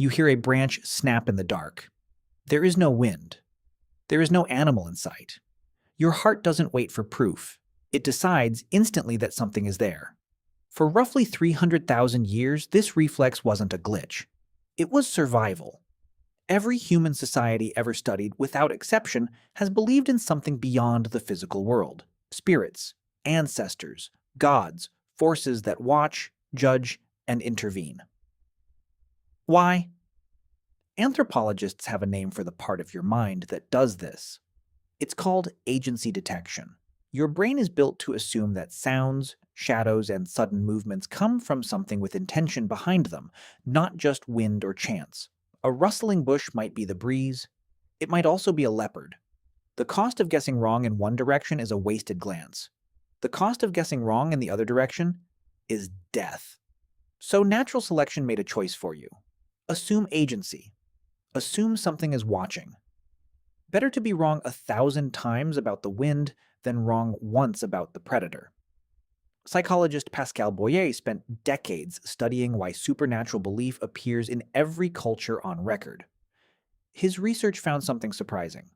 You hear a branch snap in the dark. There is no wind. There is no animal in sight. Your heart doesn't wait for proof. It decides instantly that something is there. For roughly 300,000 years, this reflex wasn't a glitch. It was survival. Every human society ever studied, without exception, has believed in something beyond the physical world. Spirits, ancestors, gods, forces that watch, judge, and intervene. Why? Anthropologists have a name for the part of your mind that does this. It's called agency detection. Your brain is built to assume that sounds, shadows, and sudden movements come from something with intention behind them, not just wind or chance. A rustling bush might be the breeze. It might also be a leopard. The cost of guessing wrong in one direction is a wasted glance. The cost of guessing wrong in the other direction is death. So natural selection made a choice for you. Assume agency. Assume something is watching. Better to be wrong 1,000 times about the wind than wrong once about the predator. Psychologist Pascal Boyer spent decades studying why supernatural belief appears in every culture on record. His research found something surprising.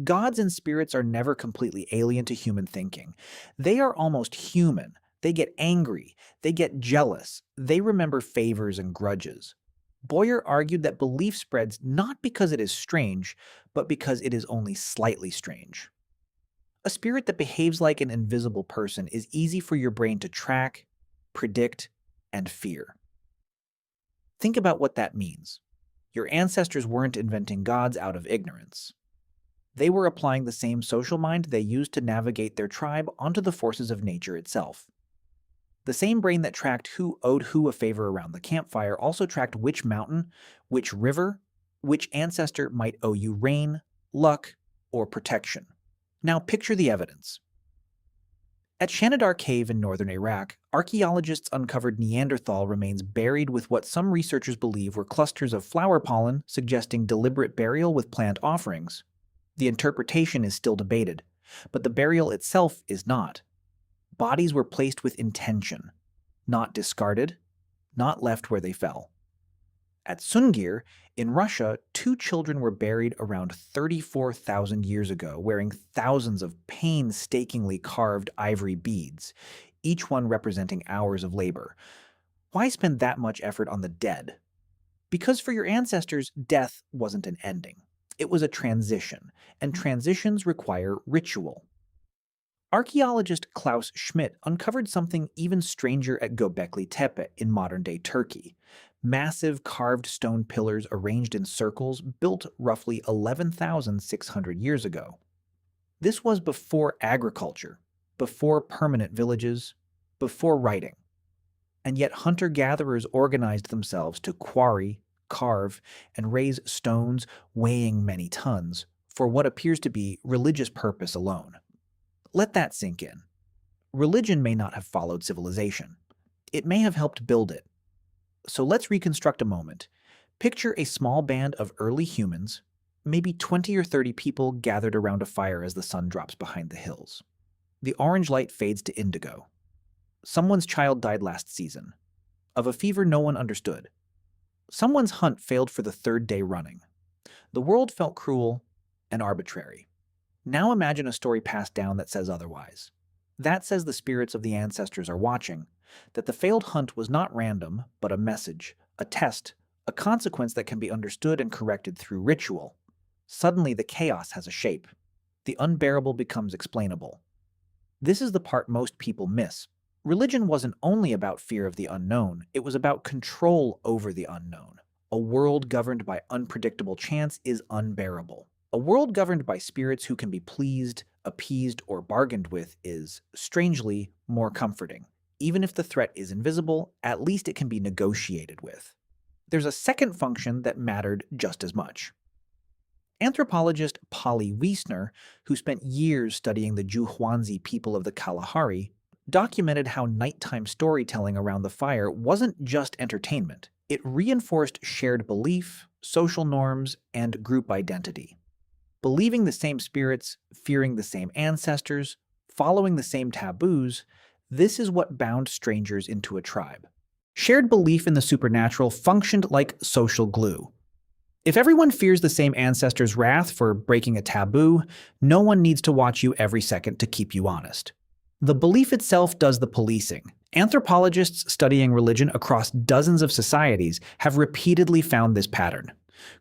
Gods and spirits are never completely alien to human thinking. They are almost human. They get angry. They get jealous. They remember favors and grudges. Boyer argued that belief spreads not because it is strange, but because it is only slightly strange. A spirit that behaves like an invisible person is easy for your brain to track, predict, and fear. Think about what that means. Your ancestors weren't inventing gods out of ignorance. They were applying the same social mind they used to navigate their tribe onto the forces of nature itself. The same brain that tracked who owed who a favor around the campfire also tracked which mountain, which river, which ancestor might owe you rain, luck, or protection. Now picture the evidence. At Shanidar Cave in northern Iraq, archaeologists uncovered Neanderthal remains buried with what some researchers believe were clusters of flower pollen, suggesting deliberate burial with plant offerings. The interpretation is still debated, but the burial itself is not. Bodies were placed with intention, not discarded, not left where they fell. At Sungir, in Russia, 2 children were buried around 34,000 years ago, wearing thousands of painstakingly carved ivory beads, each one representing hours of labor. Why spend that much effort on the dead? Because for your ancestors, death wasn't an ending. It was a transition, and transitions require ritual. Archaeologist Klaus Schmidt uncovered something even stranger at Göbekli Tepe in modern-day Turkey. Massive carved stone pillars arranged in circles built roughly 11,600 years ago. This was before agriculture, before permanent villages, before writing. And yet hunter-gatherers organized themselves to quarry, carve, and raise stones weighing many tons for what appears to be religious purpose alone. Let that sink in. Religion may not have followed civilization. It may have helped build it. So let's reconstruct a moment. Picture a small band of early humans, maybe 20 or 30 people gathered around a fire as the sun drops behind the hills. The orange light fades to indigo. Someone's child died last season, of a fever no one understood. Someone's hunt failed for the 3rd day running. The world felt cruel and arbitrary. Now imagine a story passed down that says otherwise. That says the spirits of the ancestors are watching, that the failed hunt was not random, but a message, a test, a consequence that can be understood and corrected through ritual. Suddenly the chaos has a shape. The unbearable becomes explainable. This is the part most people miss. Religion wasn't only about fear of the unknown, it was about control over the unknown. A world governed by unpredictable chance is unbearable. A world governed by spirits who can be pleased, appeased, or bargained with is, strangely, more comforting. Even if the threat is invisible, at least it can be negotiated with. There's a second function that mattered just as much. Anthropologist Polly Wiesner, who spent years studying the Juhwanzi people of the Kalahari, documented how nighttime storytelling around the fire wasn't just entertainment. It reinforced shared belief, social norms, and group identity. Believing the same spirits, fearing the same ancestors, following the same taboos, this is what bound strangers into a tribe. Shared belief in the supernatural functioned like social glue. If everyone fears the same ancestor's wrath for breaking a taboo, no one needs to watch you every second to keep you honest. The belief itself does the policing. Anthropologists studying religion across dozens of societies have repeatedly found this pattern.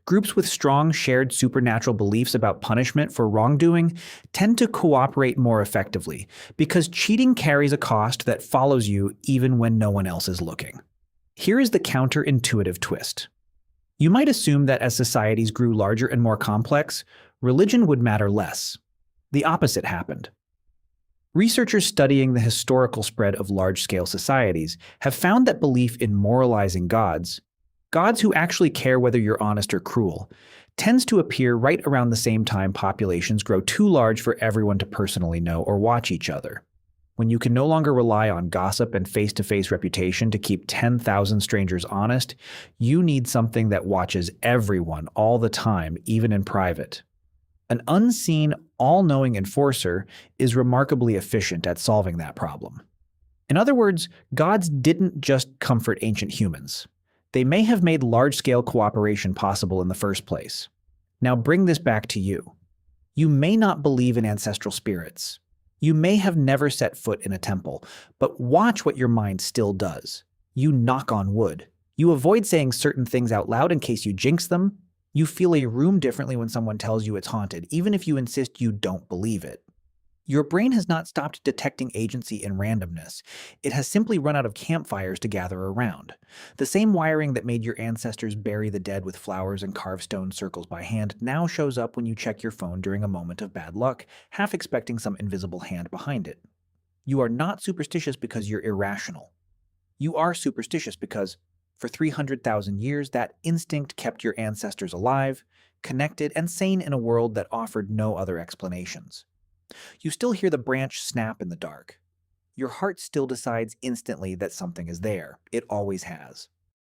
Groups with strong shared supernatural beliefs about punishment for wrongdoing tend to cooperate more effectively because cheating carries a cost that follows you even when no one else is looking. Here is the counterintuitive twist. You might assume that as societies grew larger and more complex, religion would matter less. The opposite happened. Researchers studying the historical spread of large-scale societies have found that belief in moralizing gods who actually care whether you're honest or cruel, tends to appear right around the same time populations grow too large for everyone to personally know or watch each other. When you can no longer rely on gossip and face-to-face reputation to keep 10,000 strangers honest, you need something that watches everyone all the time, even in private. An unseen, all-knowing enforcer is remarkably efficient at solving that problem. In other words, gods didn't just comfort ancient humans. They may have made large-scale cooperation possible in the first place. Now bring this back to you. You may not believe in ancestral spirits. You may have never set foot in a temple, but watch what your mind still does. You knock on wood. You avoid saying certain things out loud in case you jinx them. You feel a room differently when someone tells you it's haunted, even if you insist you don't believe it. Your brain has not stopped detecting agency in randomness. It has simply run out of campfires to gather around. The same wiring that made your ancestors bury the dead with flowers and carve stone circles by hand now shows up when you check your phone during a moment of bad luck, half expecting some invisible hand behind it. You are not superstitious because you're irrational. You are superstitious because, for 300,000 years, that instinct kept your ancestors alive, connected, and sane in a world that offered no other explanations. You still hear the branch snap in the dark. Your heart still decides instantly that something is there. It always has.